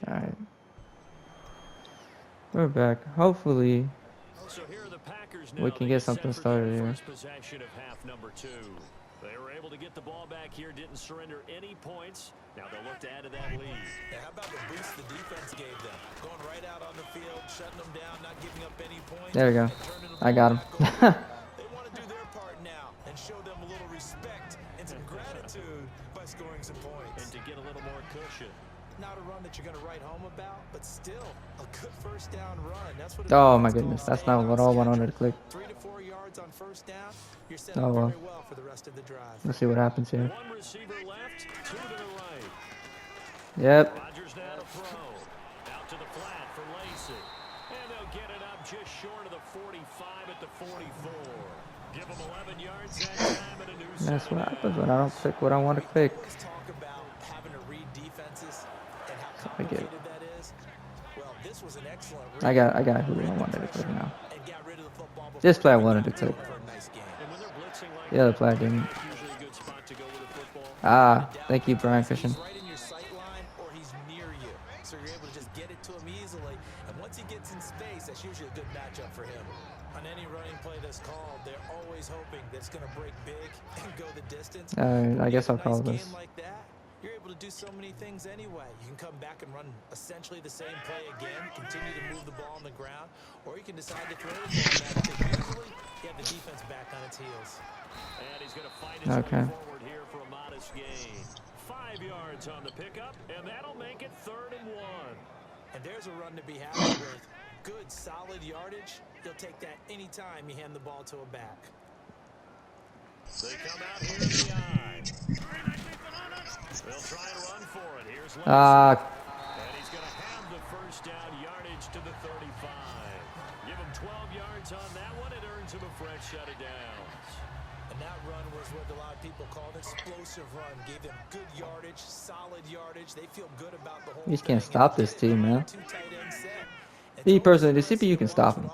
All right. We're back. Hopefully, So here are the Packers now. we can They get get set something for their started here. first possession of half number 2. They were able to get the ball back here, didn't surrender any points. Now they'll look to add to that lead. Yeah, how about the boost the defense gave them? Going right out on the field, shutting them down, not giving up any points. There we go. And turning the I ball got him. back over. They want to do their part now and show them a little respect and some gratitude by scoring some points. And to get a little more cushion. Not a run that you're going to write home about, but still a good first down run. That's what. Oh my goodness, that's not what all I wanted to click. 3 to 4 yards on first down. You're set Oh up well. very well for the rest of the drive. Let's see what happens here. One receiver left, 2 to the right. Yep. Rodgers now to throw. Out to the flat for Lacey. And they'll get it up just short of the 45 at the 44. Give them 11 yards that time and a new set. That's what happens when I don't click what I want to click. Let's talk about having to read defenses and how I get it. complicated that is. Well, this was an excellent read. I got who I wanted to click now. And got rid of the football before This play I they wanted to got click. going for a nice game. And when they're blitzing like The other that, play didn't. it's usually a good spot to go with the football. Ah, thank you, Brian Christian. He's right in your sight line or he's near you. So you're able to just get it to him easily. And once he gets in space, that's usually a good matchup for him. On any running play that's called, they're always hoping that it's going to break big and go the distance. I guess I'll call Nice this. game like that, you're able to do so many things anyway. You can come back and run essentially the same play again, continue to move the ball on the ground, or you can decide to throw the ball back. Usually, you have the defense back on its heels. And he's going to fight his way forward here for a modest gain. 5 yards on the pickup, and that'll make it 3rd and 1. And there's a run to be happy with. Good, solid yardage. You'll take that anytime you hand the ball to a back. They come out here in the eye. They'll try and run for it. Here's Lacey. And he's going to have the first down yardage to the 35. Give him 12 yards on that one. It earns him a fresh set of downs. And that run was what a lot of people call an explosive run. Gave them good yardage, solid yardage. They feel good about the whole You just can't thing. stop this team, man. Two tight end set. Me personally, the CPU can stop him.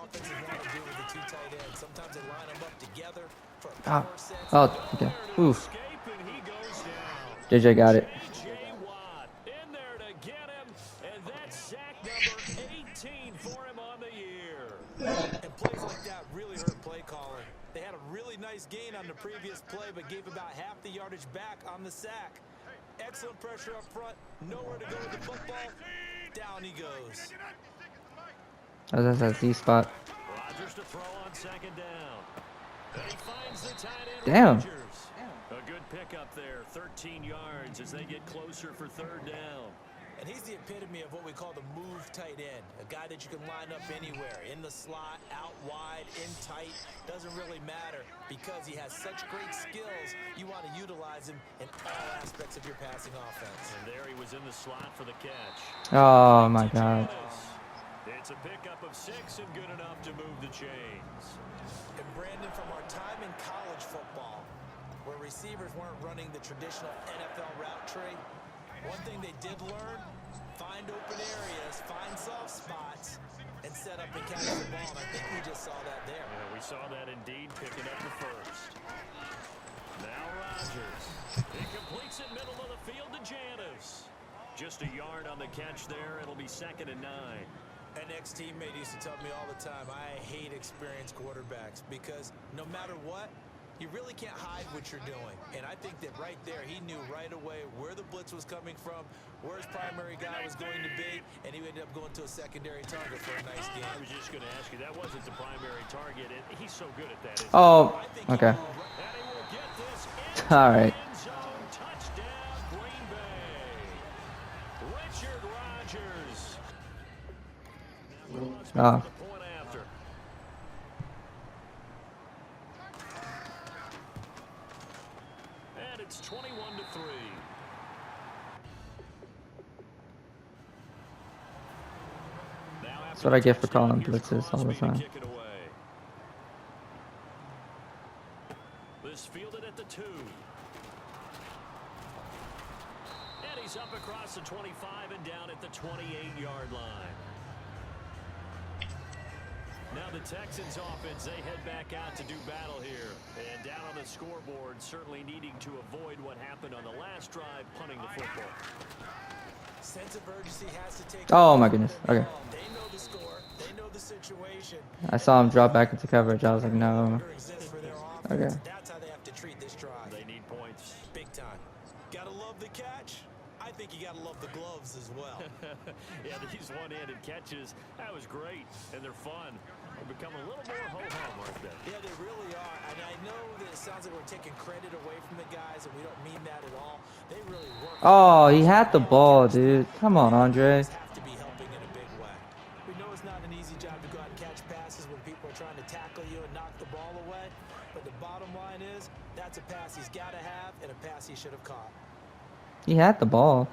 Sometimes they line them up together for a Ah. power set. Oh, okay. Oof. Escape, and he goes down. JJ got it. J.J. Watt in there to get him, and that's sack number 18 for him on the year. And plays like that really hurt play calling. They had a really nice gain on the previous play, but gave about half the yardage back on the sack. Excellent pressure up front. Nowhere to go with the football. Down he goes. That's that Z spot. Rodgers to throw on 2nd down. And he finds the tight end. Damn. Rodgers. A good pickup there, 13 yards as they get closer for 3rd down. And he's the epitome of what we call the move tight end. A guy that you can line up anywhere. In the slot, out wide, in tight. Doesn't really matter because he has such great skills. You want to utilize him in all aspects of your passing offense. And there he was in the slot for the catch. Oh my God. It's a pickup of 6 and good enough to move the chains. And Brandon, from our time in college football, where receivers weren't running the traditional NFL route tree, one thing they did learn, find open areas, find soft spots, and set up and catch the ball. And I think we just saw that there. Yeah, we saw that indeed, picking up the first. Now Rodgers. He completes it middle of the field to Janis. Just a yard on the catch there. It'll be 2nd and 9. An ex-teammate used to tell me all the time, I hate experienced quarterbacks because no matter what, you really can't hide what you're doing. And I think that right there, he knew right away where the blitz was coming from, where his primary guy was going to be, and he ended up going to a secondary target for a nice game. I was just going to ask you, that wasn't the primary target, and he's so good at that. Oh, okay. All right. Touchdown, Green Bay. Richard Rodgers. Ah. Point after. And it's 21-3. That's what I get for calling blitzes all the time. This fielded at the 2. And he's up across the 25 and down at the 28-yard line. Now the Texans offense, they head back out to do battle here. And down on the scoreboard, certainly needing to avoid what happened on the last drive, punting the football. Sense of urgency has to take. Oh my goodness. Okay. They know the score. They know the situation. I saw him drop back into coverage. I was like, no. Exists for their Okay. offense. That's how they have to treat this drive. They need points. Big time. Gotta love the catch. I think you gotta love the gloves as well. Yeah, these one-handed catches, that was great, and they're fun. They've become a little more ho-hum, aren't they? Yeah, they really are. And I know that it sounds like we're taking credit away from the guys, and we don't mean that at all. They really work. Oh, he had the ball, dude. Come on, Andre. Have to be helping in a big way. We know it's not an easy job to go out and catch passes when people are trying to tackle you and knock the ball away. But the bottom line is, that's a pass he's got to have and a pass he should have caught. He had the ball.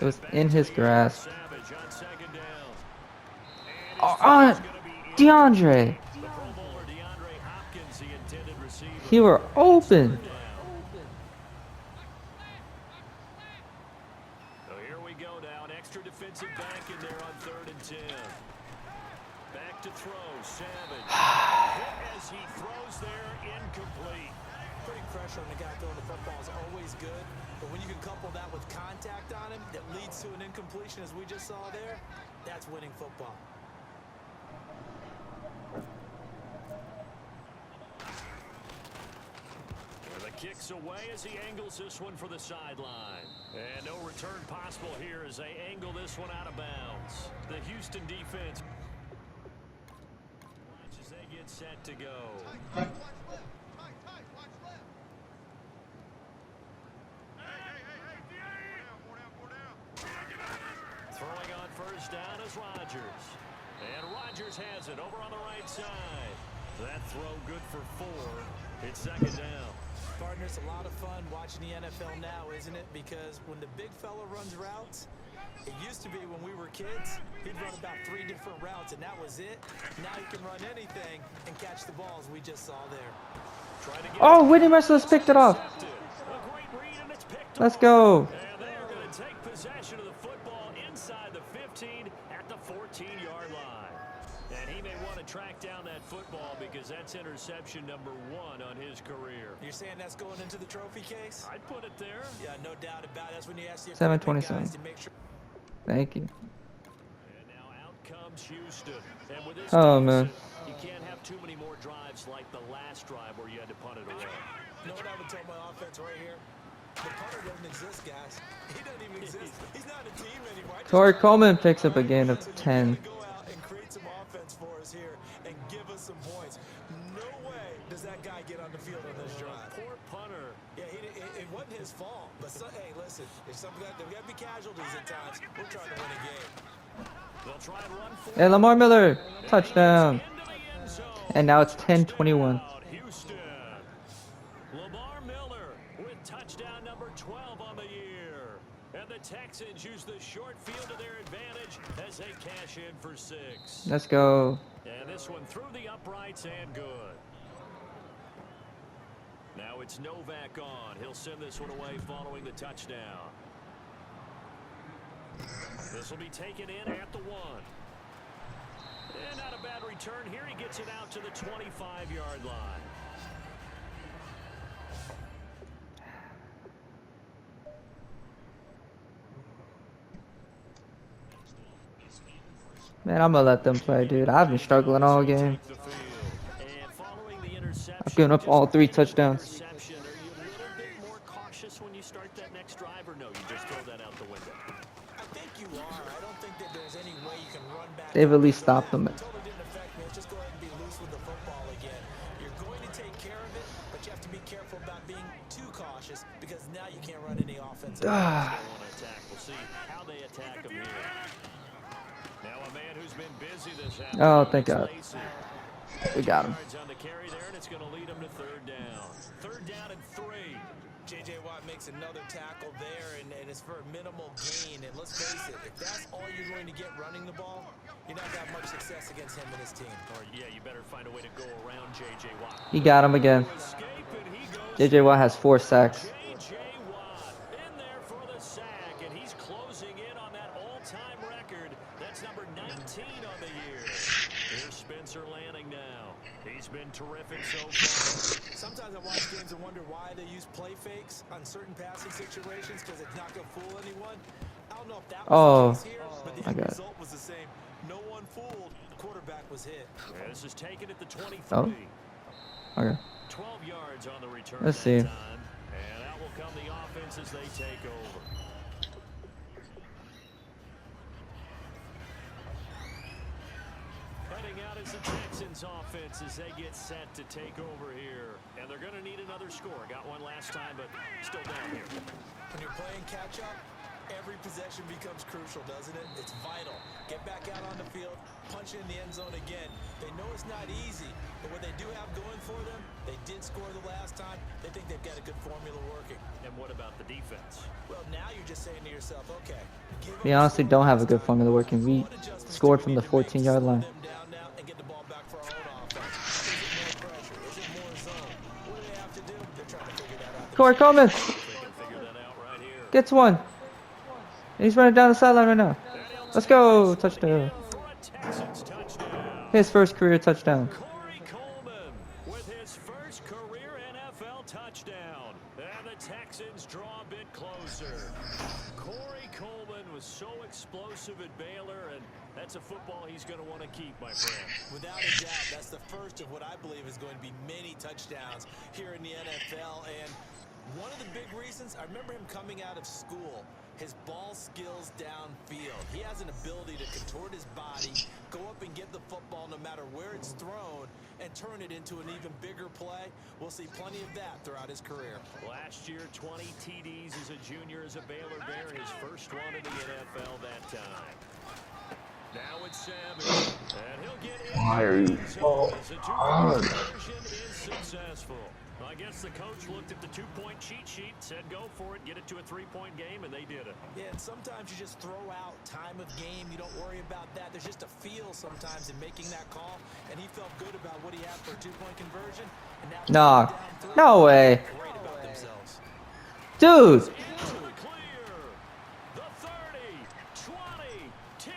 It was in his grasp. Oh, DeAndre. He were open. So here we go now. An extra defensive back in there on 3rd and 10. Back to throw. Savage. As he throws there, incomplete. Putting pressure on the guy throwing the football is always good, but when you can couple that with contact on him that leads to an incompletion, as we just saw there, that's winning football. The kick's away as he angles this one for the sideline. And no return possible here as they angle this one out of bounds. The Houston defense, as they get set to go. Throwing on 1st down is Rodgers. And Rodgers has it over on the right side. That throw good for 4. It's 2nd down. Partner, it's a lot of fun watching the NFL now, isn't it? Because when the big fella runs routes, it used to be when we were kids, he'd run about 3 different routes, and that was it. Now he can run anything and catch the balls we just saw there. Oh, Whitney Merciless picked it off. Let's go. And they're going to take possession of the football inside the 15 at the 14-yard line. And he may want to track down that football because that's interception number 1 on his career. You're saying that's going into the trophy case? I'd put it there. Yeah, no doubt about it. That's when you ask the 7:27. to make sure. Thank you. And now out comes Houston. And with this Oh, man. you can't have too many more drives like the last drive where you had to punt it away. You know what I would tell my offense right here? The punter doesn't exist, guys. He doesn't even exist. He's not a team anymore. Torrey Coleman picks up a gain of 10. Go out and create some offense for us here and give us some points. No way does that guy get on the field on this drive. Poor punter. Yeah, it wasn't his fault. But hey, listen, if something there got to be casualties at times. We're trying to win a game. They'll try and run for Hey, Lamar Miller, touchdown. into the end zone. And now it's 10-21. Houston. Lamar Miller with touchdown number 12 on the year. And the Texans use the short field to their advantage as they cash in for 6. Let's go. And this one through the uprights and good. Now it's Novak on. He'll send this one away following the touchdown. This will be taken in at the 1. And not a bad return here. He gets it out to the 25-yard line. Man, I'm gonna let them play, dude. I've been struggling all game. I've given up all 3 touchdowns. Are you a little bit more cautious when you start that next drive, or no, you just throw that out the window? I think you are. I don't think that there's any way you can run back. They've at least stopped them. Totally didn't affect me. Just go ahead and be loose with the football again. You're going to take care of it, but you have to be careful about being too cautious because now you can't run any offense. We'll see how they attack him here. Now a man who's been busy this afternoon. Oh, thank God. We got him. On the carry there, and it's going to lead him to 3rd down. 3rd down and 3. J.J. Watt makes another tackle there, and it's for a minimal gain. And let's face it, if that's all you're going to get running the ball, you're not going to have much success against him and his team. Or, yeah, you better find a way to go around J.J. Watt. He got him again. JJ Watt has 4 sacks. J.J. Watt in there for the sack, and he's close closing in on that all-time record. That's number 19 on the year. Here's Spencer Lanning now. He's been terrific so far. Sometimes I watch games and wonder why they use play fakes on certain passing situations because it's not going to fool anyone. I don't know if that was the case here, but the end result was the same. No one fooled. The quarterback was hit. Yeah, this is taken at the 23. Oh. Okay. 12 yards on the return. Let's see. Time, and out will come the offense as they take over. Heading out is the Texans offense as they get set to take over here. And they're going to need another score. Got one last time, but still down here. When you're playing catch-up, every possession becomes crucial, doesn't it? It's vital. Get back out on the field, punch in the end zone again. They know it's not easy, but what they do have going for them, they did score the last time. They think they've got a good formula working. And what about the defense? Well, now you're just saying to yourself, okay. We honestly don't have a good formula working. We scored from the 14-yard line. Corey Coleman gets one. He's running down the sideline right now. Let's go. Touchdown. His first career touchdown. Corey Coleman with his first career NFL touchdown. And the Texans draw a bit closer. Corey Coleman was so explosive at Baylor, and that's a football he's going to want to keep, my friend. Without a doubt, that's the first of what I believe is going to be many touchdowns here in the NFL. And one of the big reasons, I remember him coming out of school, his ball skills downfield. He has an ability to contort his body, go up and get the football no matter where it's thrown, and turn it into an even bigger play. We'll see plenty of that throughout his career. Last year, 20 TDs as a junior as a Baylor Bear, his first one in the NFL that time. Now it's Savage, and he'll get in. Why are you so hard? Conversion is successful. I guess the coach looked at the two-point cheat sheet, said go for it, get it to a three-point game, and they did it. Yeah, and sometimes you just throw out time of game. You don't worry about that. There's just a feel sometimes in making that call, and he felt good about what he had for a two-point conversion. And now no way. Great about themselves. Dude. Clear. The 30, 20, 10.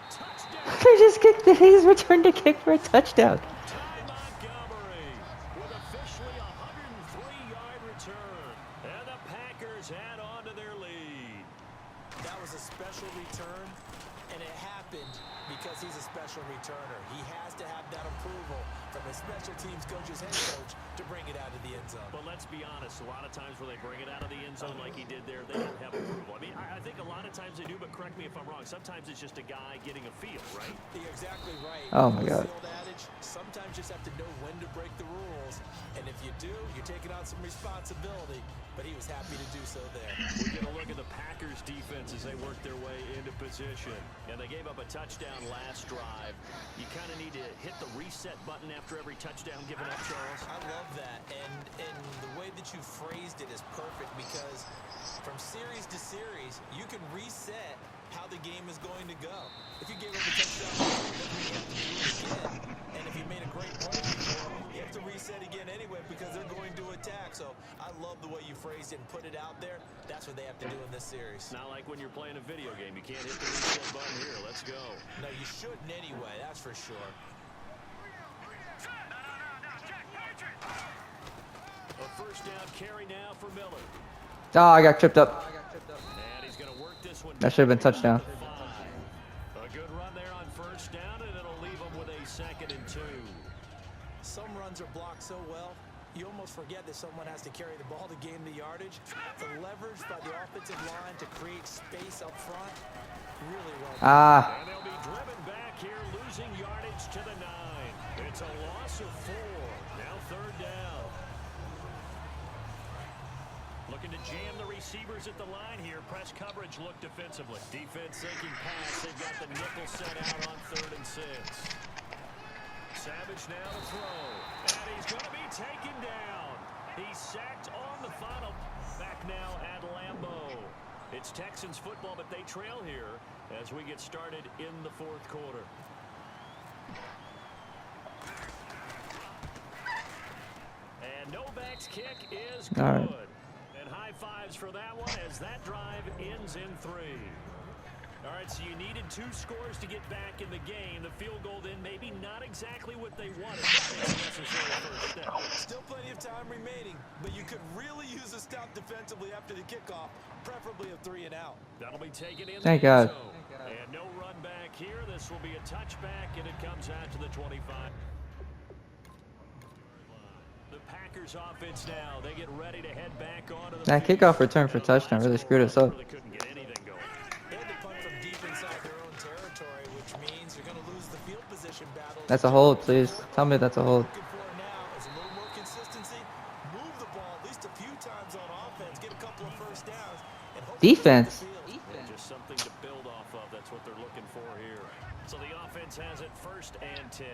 Touchdown. They just kicked it. He's returned a kick for a touchdown. Montgomery with officially a 103-yard return. And the Packers add on to their lead. That was a special return, and it happened because he's a special returner. He has to have that approval from his special teams coach's head coach to bring it out of the end zone. But let's be honest, a lot of times when they bring it out of the end zone like he did there, they don't have approval. I mean, I think a lot of times they do, but correct me if I'm wrong. Sometimes it's just a guy getting a feel, right? You're exactly right. Oh, my God. The old adage, sometimes you just have to know when to break the rules. And if you do, you're taking on some responsibility. But he was happy to do so there. We're going to look at the Packers defense as they work their way into position. And they gave up a touchdown last drive. You kind of need to hit the reset button after every touchdown given up, Charles. I love that. And the way that you phrased it is perfect because from series to series, you can reset how the game is going to go. If you gave up a touchdown, you have to do it again. And if you made a great play before, you have to reset again anyway because they're going to attack. So I love the way you phrased it and put it out there. That's what they have to do in this series. Not like when you're playing a video game. You can't hit the reset button here. Let's go. No, you shouldn't anyway. That's for sure. A first down carry now for Miller. Oh, I got tripped up. And he's going to work this one. That should have been touchdown. A good run there on first down, and it'll leave him with a 2nd and 2. Some runs are blocked so well, you almost forget that someone has to carry the ball to gain the yardage. The leverage by the offensive line to create space up front, really well done. And they'll be driven back here, losing yardage to the 9. It's a loss of 4. Now 3rd down. Looking to jam the receivers at the line here. Press coverage look defensively. Defense sinking pass. They've got the nickel set out on 3rd and 6. Savage now to throw. And he's going to be taken down. He's sacked on the final. Back now at Lambeau. It's Texans football, but they trail here as we get started in the 4th quarter. And Novak's kick is good. All right. And high high fives for that one as that drive ends in 3. All right, so you needed 2 scores to get back in the game. The field goal then maybe not exactly what they wanted. It's a necessary first step. Still plenty of time remaining, but you could really use a stop defensively after the kickoff, preferably a 3 and out. That'll be taken in. Thank the end God. zone. And no run back here. This will be a touchback, and it comes out to the 25. The Packers offense now. They get ready to head back onto the That field. kickoff return for touchdown really screwed us up. They couldn't get anything going. They had to punt from deep inside their own territory, which means you're going to lose the field position battle. That's a hold, please. Tell me that's a hold. Looking for now is a little more consistency. Move the ball at least a few times on offense. Get a couple of first downs. And hopefully Defense. Just something to build off of. That's what they're looking for here. So the offense has it 1st and 10.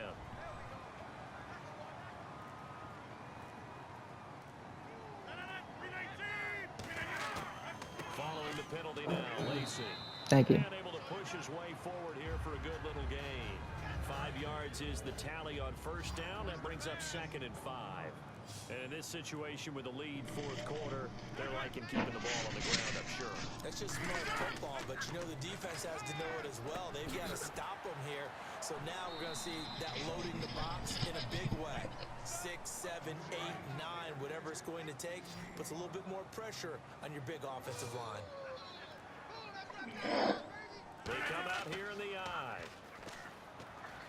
Following the penalty now, Lacey. Thank you. And able to push his way forward here for a good little gain. 5 yards is the tally on 1st down. That brings up 2nd and 5. And in this situation with a lead 4th quarter, they're liking keeping the ball on the ground, I'm sure. That's just smart football, but you know the defense has to know it as well. They've got to stop them here. So now we're going to see that loading the box in a big way. 6, 7, 8, 9, whatever it's going to take, puts a little bit more pressure on your big offensive line. They come out here in the eye.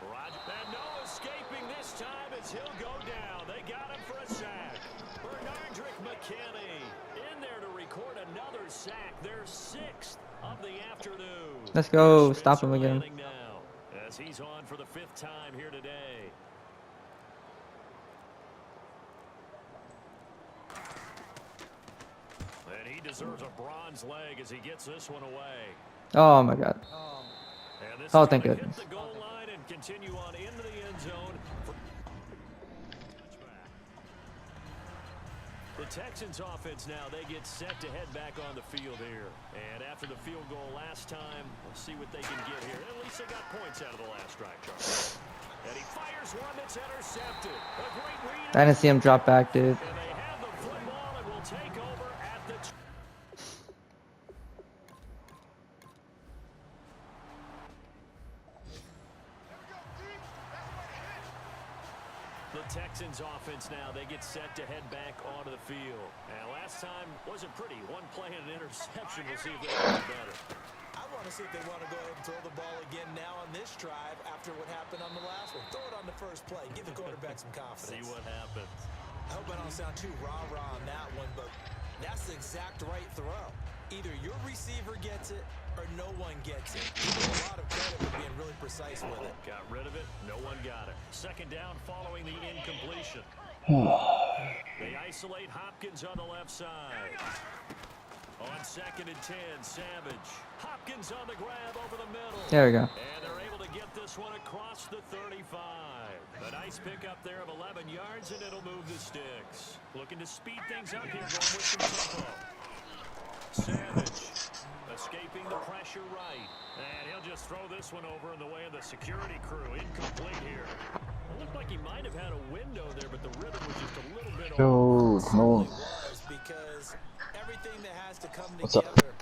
And no escaping this time as he'll go down. They got him for a sack. Bernardrick McKinney in there to record another sack. Their 6th of the afternoon. Let's go. Stop him again. Now, as he's on for the 5th time here today. And he deserves a bronze leg as he gets this one away. Oh my God. And this Oh, is thank gonna goodness. hit the goal line and continue on into the end zone. The Texans offense now, they get set to head back on the field here. And after the field goal last time, we'll see what they can get here. At least they got points out of the last drive, Charles. And he fires one that's intercepted. A great read. I didn't see him drop back, dude. And they have the football and will take over at the... The Texans offense now, they get set to head back onto the field. And last time wasn't pretty. One play and an interception. We'll see if they can do better. I want to see if they want to go ahead and throw the ball again now on this drive after what happened on the last one. Throw it on the first play. Give the quarterback some confidence. See what happens. I hope I don't sound too rah-rah on that one, but that's the exact right throw. Either your receiver gets it or no one gets it. A lot of credit for being really precise with it. Got rid of it. No one got it. 2nd down following the incompletion. They isolate Hopkins on the left side. On 2nd and 10, Savage. Hopkins on the grab over the middle. There we go. And they're able to get this one across the 35. A nice pickup there of 11 yards, and it'll move the sticks. Looking to speed things up here, going with some tempo. Savage escaping the pressure right. And he'll just throw this one over in the way of the security crew. Incomplete here. It looked like he might have had a window there, but the rhythm was just a little bit Yo, off. come on. Was because everything that has to come What's up? together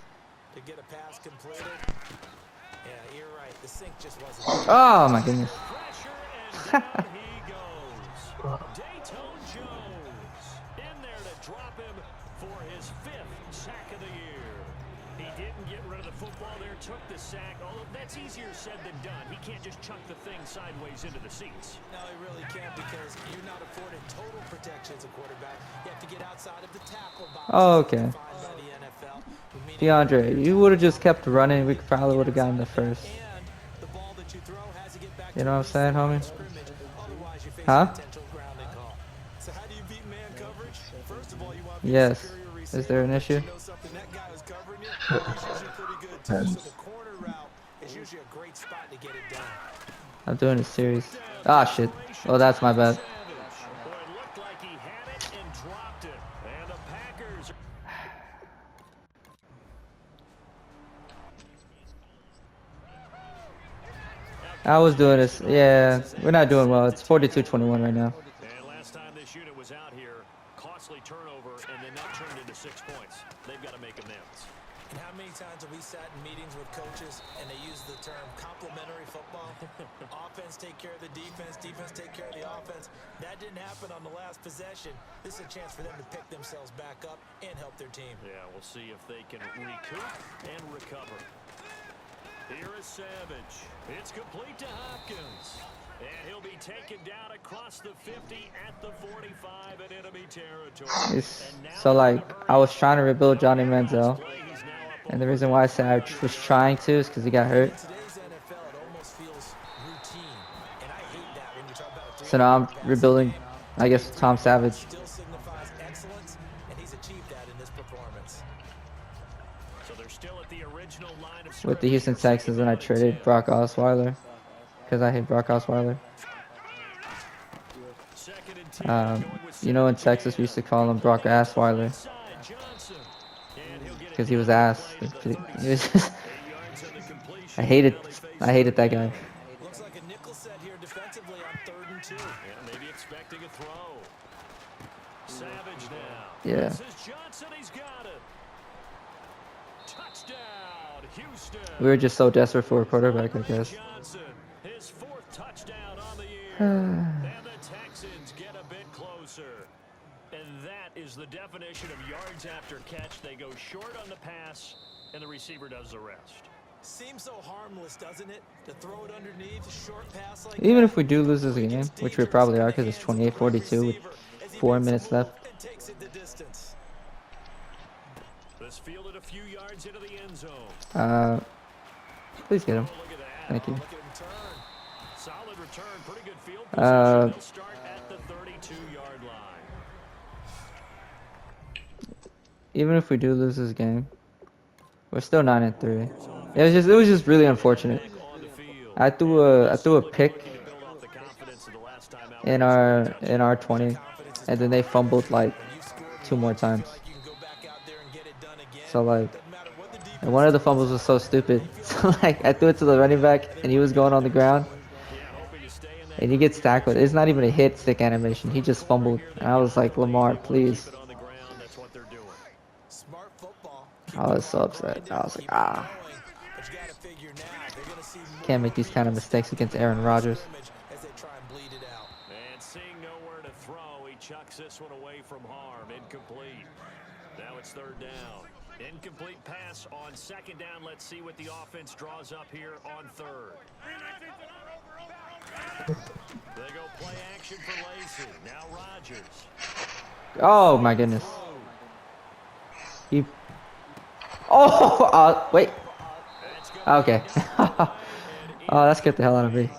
to get a pass completed. Yeah, you're right. The sink just wasn't. Oh my goodness. Pressure, and down he goes. Dayton Jones in there to drop him for his 5th sack of the year. He didn't get rid of the football there, took the sack. Although that's easier said than done. He can't just chuck the thing sideways into the seats. No, he really can't because you're not afforded total protection as a quarterback. You have to get outside of the tackle box. Oh, okay. Defined by the NFL, meaning DeAndre, you would have just kept running. We probably would have gotten the first. and the ball that you throw has to get back You to know what I'm saying, homie? scrimmage. Otherwise, you face Huh? a potential grounding call. So how do you beat man coverage? First of all, you want to be Yes. a superior Is receiver. there an issue? You know something, that guy who's covering you, he's usually pretty good too. So the corner route is usually a great spot to get it done. I'm doing a series. Ah, shit. Oh, that's my bad. Boy, it looked like he had it and dropped it. And the Packers... I was doing this. Yeah, we're not doing well. It's 42-21 right now. And last time this unit was out here, costly turnover, and then that turned into 6 points. conversations with coaches, and they use the term complementary football. Offense take care of the defense, defense take care of the offense. That didn't happen on the last possession. This is a chance for them to pick themselves back up and help their team. Yeah, we'll see if they can recoup and recover. Here is Savage. It's complete to Hopkins. And he'll be taken down across the 50 at the 45 in enemy territory. So, like, I was trying to rebuild Johnny Manziel. And the reason why I said I was trying to is because he got hurt. So now I'm rebuilding, I guess, Tom Savage. With the Houston Texans, and I traded Brock Osweiler because I hate Brock Osweiler. You know, in Texas, we used to call him Brock Assweiler because he was ass. He was just, I hated that guy. Looks like a nickel set here defensively on 3rd and 2. Yeah, maybe expecting a throw. Savage now. Yeah. This is Johnson. He's got it. Touchdown, Houston. We were just so desperate for a quarterback, I guess. Johnson, his 4th touchdown on the year. And the Texans get a bit closer. And that is the definition of yards after catch. They go short on the pass, and the receiver does the rest. Seems so harmless, doesn't it? To throw it underneath, a short pass like Even if we do lose this game, which we probably are because it's 28-42 with 4 minutes left. This fielded a few yards into the end zone. Please get him. Thank you. Solid return, pretty good field position. They'll start at the 32-yard line. Even if we do lose this game, we're still 9-3. It was just really unfortunate. I threw a pick in our 20, and then they fumbled like 2 more times. So like, and one of the fumbles was so stupid. So like, I threw it to the running back, and he was going on the ground, and he gets tackled. It's not even a hit stick animation. He just fumbled, and I was like, Lamar, please. I was so upset. I was like, ah. Can't make these kind of mistakes against Aaron Rodgers. And seeing nowhere to throw, he chucks this one away from harm. Incomplete. Now it's 3rd down. Incomplete pass on 2nd down. Let's see what the offense draws up here on 3rd. They go play action for Lacey. Now Rodgers. Oh my goodness. He. Oh, wait. Okay. Oh, that scared the hell out of me.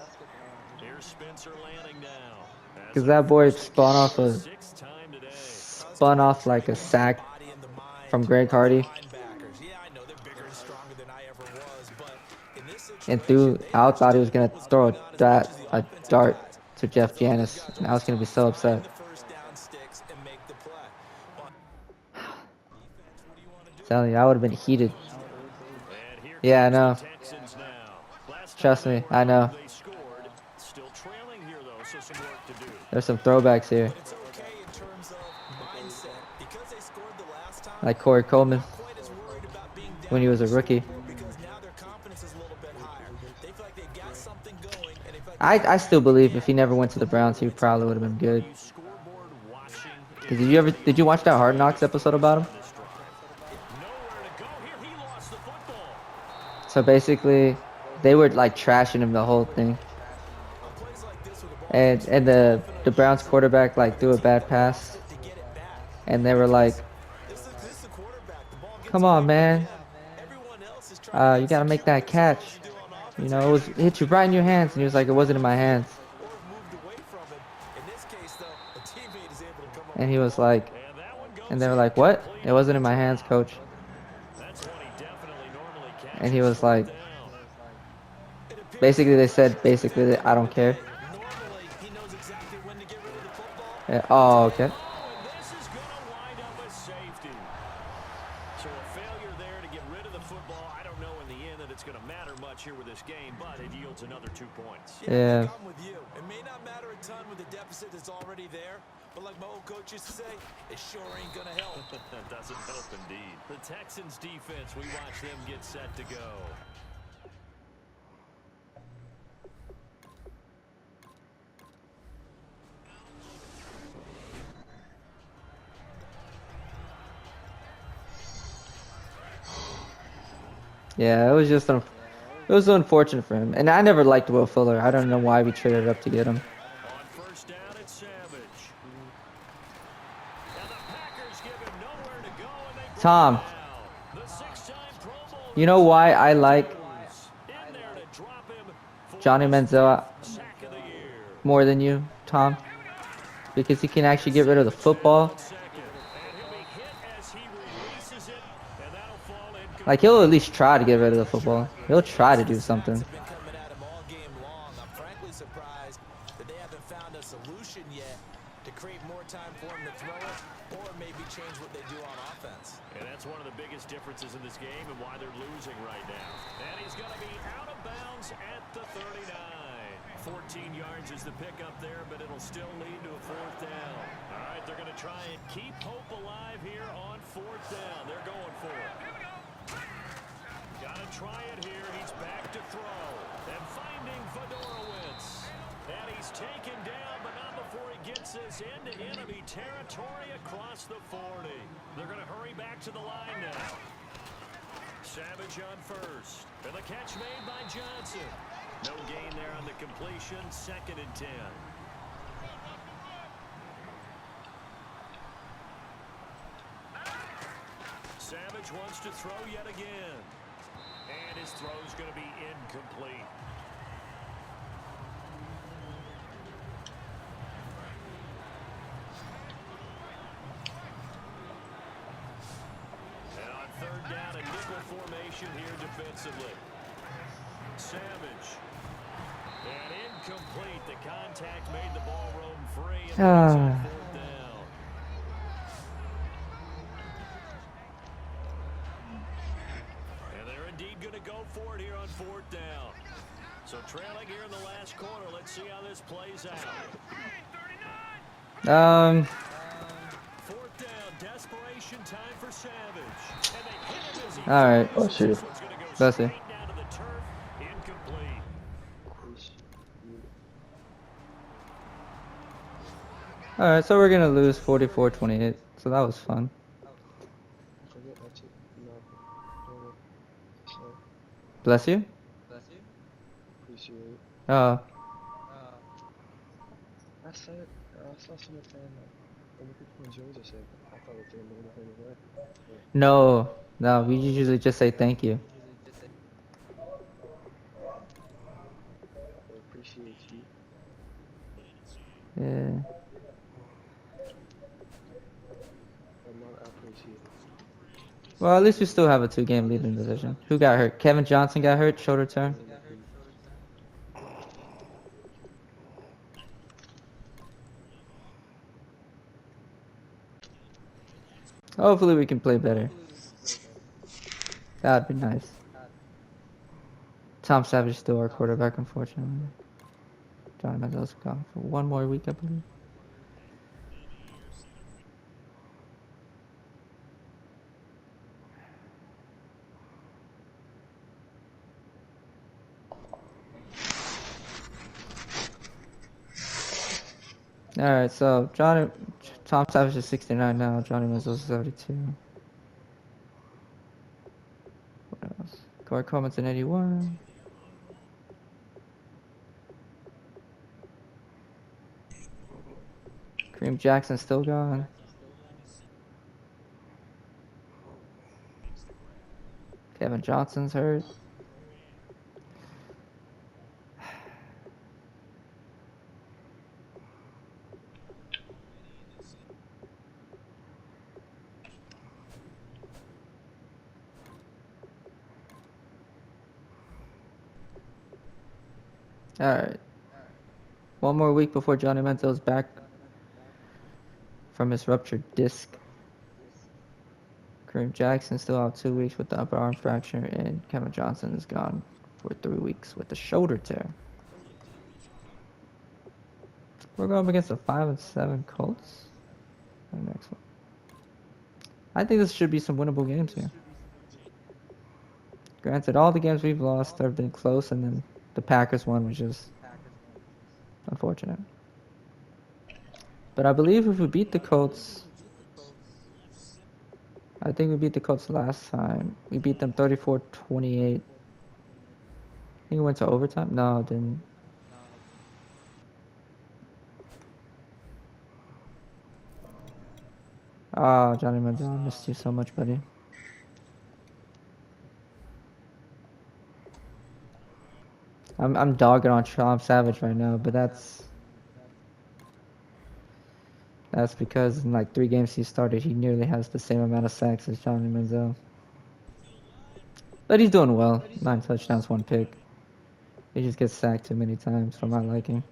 Because that boy spun off like a sack from Greg Hardy. And I thought he was going to throw a dart to Jeff Janis. And I was going to be so upset. Telling you, I would have been heated. Yeah, I know. Trust me, I know. There's some throwbacks here. Like Corey Coleman when he was a rookie. I still believe if he never went to the Browns, he probably would have been good. Did you watch that Hard Knocks episode about him? So basically, they were like trashing him the whole thing. And the Browns quarterback like threw a bad pass. And they were like, "Come on, man. You gotta make that catch. You know, it hit you right in your hands." And he was like, "It wasn't in my hands." And he was like, and they were like, "What? It wasn't in my hands, coach." And he was like, basically they said, that I don't care. Yeah. Oh, okay. So a failure there to get rid of the football. I don't know in the end that it's going to matter much here with this game, but it yields another 2 points. Yeah. I'm with you. It may not matter a ton with the deficit that's already there, But like my old coach used to say, it sure ain't going to help. Doesn't help indeed. The Texans defense, we watch them get set to go. Yeah, it was just it was unfortunate for him. And I never liked Will Fuller. I don't know why we traded up to get him. On first down, it's Savage. And the Packers give him nowhere to go, and they Tom, the six-time Pro Bowl you know why I like in there to drop him for Johnny Manziel sack of the year. more than you, Tom? Because he can actually get rid of the football. And he'll be hit as he releases it, and that'll fall in. Like, he'll at least try to get rid of the football. He'll try to do something. Have been coming at him all game long. I'm frankly surprised that they haven't found a solution yet to create more time for him to throw it or maybe change what they do on offense. And that's one of the biggest differences in this game and why they're losing right now. And he's going to be out of bounds at the 39. 14 yards is the pickup there, but it'll still lead to a fourth down. All right, they're going to try and keep hope alive here on fourth down. They're going for it. Got to try it here. He's back to throw. And finding Fedorowicz. And he's taken down, but not before he gets this into enemy territory across the 40. They're going to hurry back to the line now. Savage on first. And the catch made by Johnson. No gain there on the completion. 2nd and 10. Savage wants to throw yet again. And his throw's going to be incomplete. And on third down, a nickel formation here defensively. Savage. And incomplete. The contact made the ball roam free. And it's on fourth down. And they're indeed going to go for it here on fourth down. So trailing here in the last quarter. Let's see how this plays out. Fourth down. Desperation time for Savage. And they hit him as he All right. Oh, shit. This one's gonna go That's it. straight down to the turf. Incomplete. All right, so we're gonna lose 44-28. So that was fun. Bless you. Appreciate it. Oh, I said, I saw someone saying like, look at Georgia said, I thought it was doing the way. no, we usually just say thank you. I appreciate you. Yeah. I appreciate it. Well, at least we still have a 2-game lead in the division. Who got hurt? Kevin Johnson got hurt, shoulder turn. Hopefully we can play better. That'd be nice. Tom Savage is still our quarterback, unfortunately. Johnny Manziel's gone for 1 more week, I believe. Alright, so Tom Savage is 69 now, Johnny Manziel's 72. What else? Corey Coleman's in 81. Kareem Jackson's still gone. Kevin Johnson's hurt. Alright. 1 more week before Johnny Manziel's back from his ruptured disc. Kareem Jackson still out 2 weeks with the upper arm fracture, and Kevin Johnson is gone for 3 weeks with the shoulder tear. We're going up against the 5-7 Colts. The next one. I think this should be some winnable games here. Granted, all the games we've lost have been close, and then the Packers one was just unfortunate. But I believe if we beat the Colts, I think we beat the Colts last time. We beat them 34-28. I think it went to overtime. No, it didn't. Oh, Johnny Manziel, I missed you so much, buddy. I'm dogging on Sean Savage right now, but that's because in like 3 games he started, he nearly has the same amount of sacks as Johnny Manziel. But he's doing well. 9 touchdowns, 1 pick. He just gets sacked too many times for my liking.